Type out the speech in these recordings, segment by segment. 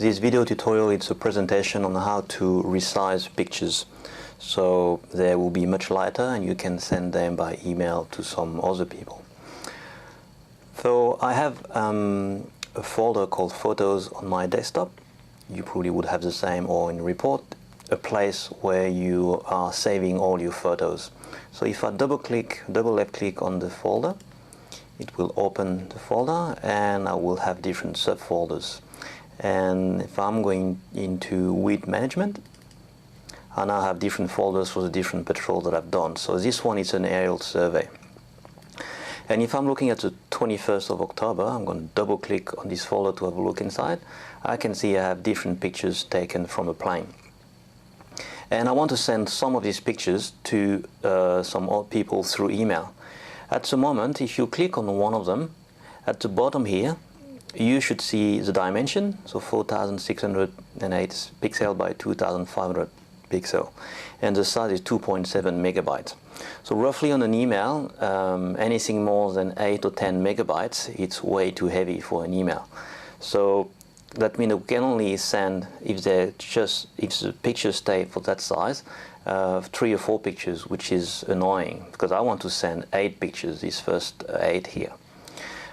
This video tutorial is a presentation on how to resize pictures. So they will be much lighter and you can send them by email to some other people. So I have a folder called Photos on my desktop. You probably would have the same, or in Report, a place where you are saving all your photos. So if I double left click on the folder, it will open the folder and I will have different subfolders. And if I'm going into weed management, I now have different folders for the different patrols that I've done. So this one is an aerial survey. And if I'm looking at the 21st of October, I'm going to double click on this folder to have a look inside. I can see I have different pictures taken from a plane. And I want to send some of these pictures to some odd people through email. At the moment, if you click on one of them, at the bottom here, you should see the dimension, so 4608 pixel by 2500 pixel, and the size is 2.7 megabytes. So roughly on an email, anything more than 8 or 10 megabytes, it's way too heavy for an email. So that means we can only send, if the pictures stay for that size, 3 or 4 pictures, which is annoying because I want to send 8 pictures, these first 8 here.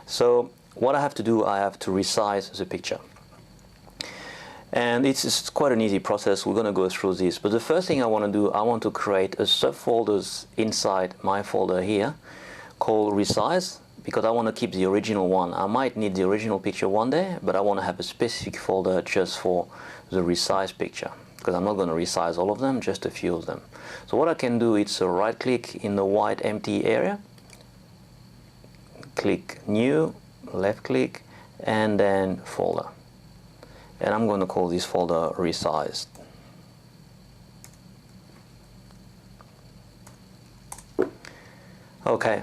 So what I have to do, I have to resize the picture. And it's quite an easy process. We're going to go through this. But the first thing I want to do, I want to create a subfolders inside my folder here called Resize, because I want to keep the original one. I might need the original picture one day, but I want to have a specific folder just for the resized picture, because I'm not going to resize all of them, just a few of them. So what I can do is right click in the white empty area, click New, left click, and then Folder. And I'm going to call this folder Resized. Okay,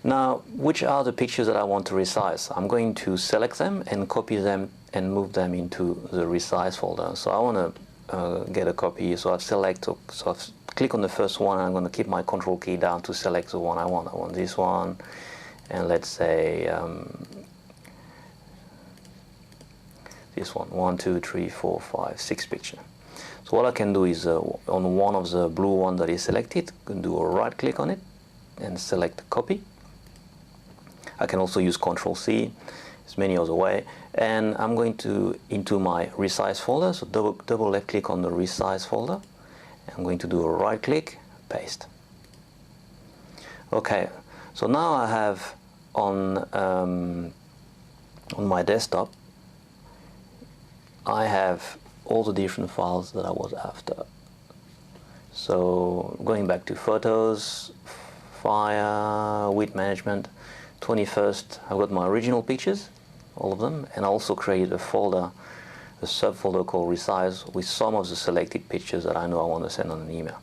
now which are the pictures that I want to resize? I'm going to select them and copy them and move them into the Resize folder. So I want to get a copy, so I've click on the first one and I'm going to keep my control key down to select the one I want. I want this one, and let's say this one, 1, 2, 3, 4, 5, 6 picture. So what I can do is on one of the blue one that is selected, I can do a right click on it and select copy. I can also use Control C, there's many other way, and I'm going to into my resize folder, so double left click on the resize folder. I'm going to do a right click, paste. Okay, so now I have on my desktop, I have all the different files that I was after. So going back to photos, fire, weed management, 21st, I've got my original pictures, all of them, and I also created a folder, a subfolder called Resize with some of the selected pictures that I know I want to send on an email.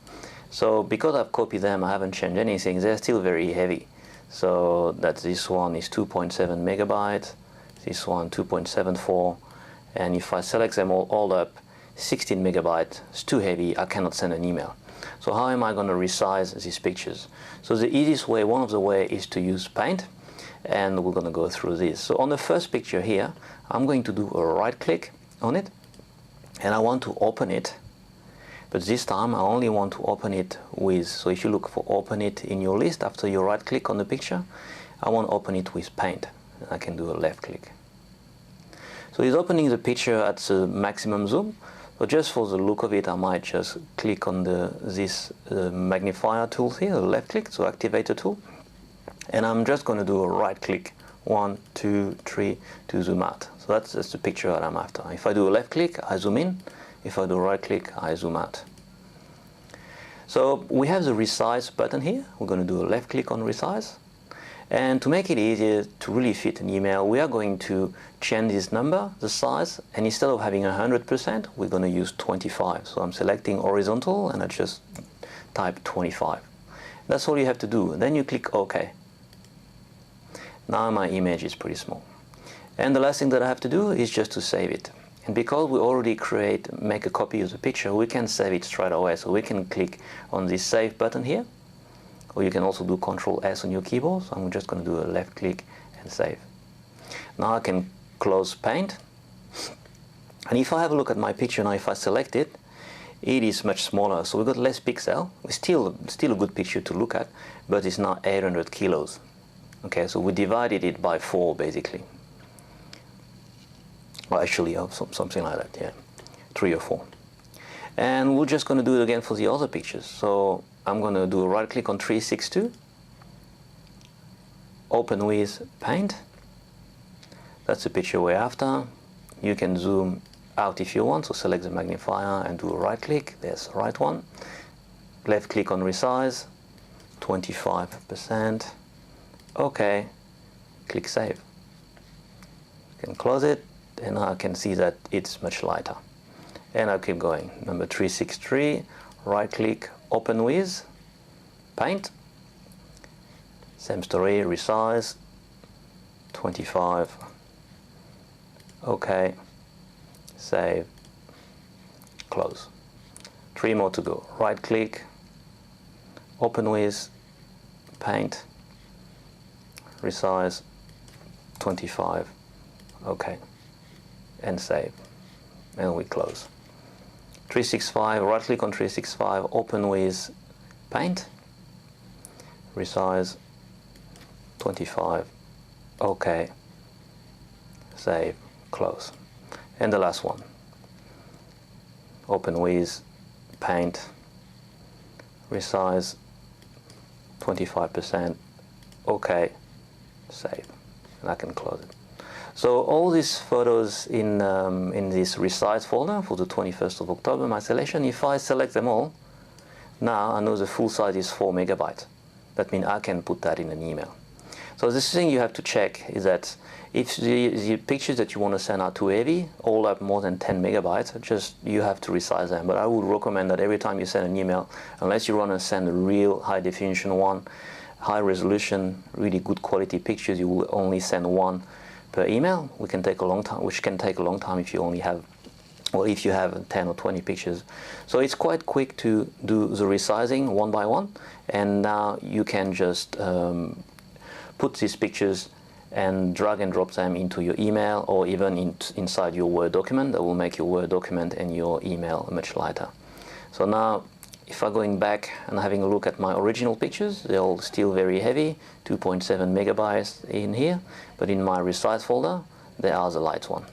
So because I've copied them, I haven't changed anything, they're still very heavy. So that this one is 2.7 megabytes, this one 2.74, and if I select them all up, 16 megabytes, it's too heavy, I cannot send an email. So how am I going to resize these pictures? So the easiest way, one of the ways, is to use Paint, and we're going to go through this. So on the first picture here, I'm going to do a right click on it, and I want to open it, but this time I only want to open it with, so if you look for open it in your list after you right click on the picture, I want to open it with Paint. I can do a left click. So it's opening the picture at the maximum zoom. So just for the look of it, I might just click on this magnifier tool here, left click, so activate the tool. And I'm just going to do a right click, 1, 2, 3, to zoom out. So that's the picture that I'm after. If I do a left click, I zoom in. If I do a right click, I zoom out. So we have the resize button here. We're going to do a left click on resize. And to make it easier to really fit an email, we are going to change this number, the size, and instead of having 100%, we're going to use 25. So I'm selecting horizontal and I just type 25. That's all you have to do. Then you click OK. Now my image is pretty small. And the last thing that I have to do is just to save it. And because we already make a copy of the picture, we can save it straight away. So we can click on this Save button here. Or you can also do Control S on your keyboard. So I'm just going to do a left click and save. Now I can close Paint And if I have a look at my picture now, if I select it, it is much smaller, so we've got less pixel. It's still a good picture to look at, but it's now 800 kilos. Okay, so we divided it by 4 basically. Well, actually, something like that, yeah, 3 or 4. And we're just going to do it again for the other pictures. So I'm going to do a right click on 362, open with Paint. That's the picture we're after. You can zoom out if you want, so select the magnifier and do a right click. There's the right one. Left click on Resize, 25%. OK, click Save. You can close it, and now I can see that it's much lighter. And I'll keep going. Number 363, right click, open with Paint. Same story, Resize, 25. OK, save, close. 3 more to go. Right click, open with Paint, Resize, 25. OK, and save, and we close. 365, right click on 365, open with Paint, Resize, 25. OK, save, close. And the last one, open with Paint, Resize, 25%, OK, save, and I can close it. So all these photos in this Resize folder for the 21st of October, my selection, if I select them all, now I know the full size is 4 megabytes. That means I can put that in an email. So this thing you have to check is that if the pictures that you want to send are too heavy, all up more than 10 megabytes, just you have to resize them. But I would recommend that every time you send an email, unless you want to send a real high definition one, high resolution, really good quality pictures, you will only send one per email, which can take a long time if you only have, well, if you have 10 or 20 pictures. So it's quite quick to do the resizing one by one, and now you can just put these pictures and drag and drop them into your email, or even inside your Word document. That will make your Word document and your email much lighter. So now, if I'm going back and having a look at my original pictures, they're all still very heavy, 2.7 megabytes in here, but in my Resize folder, there are the light one.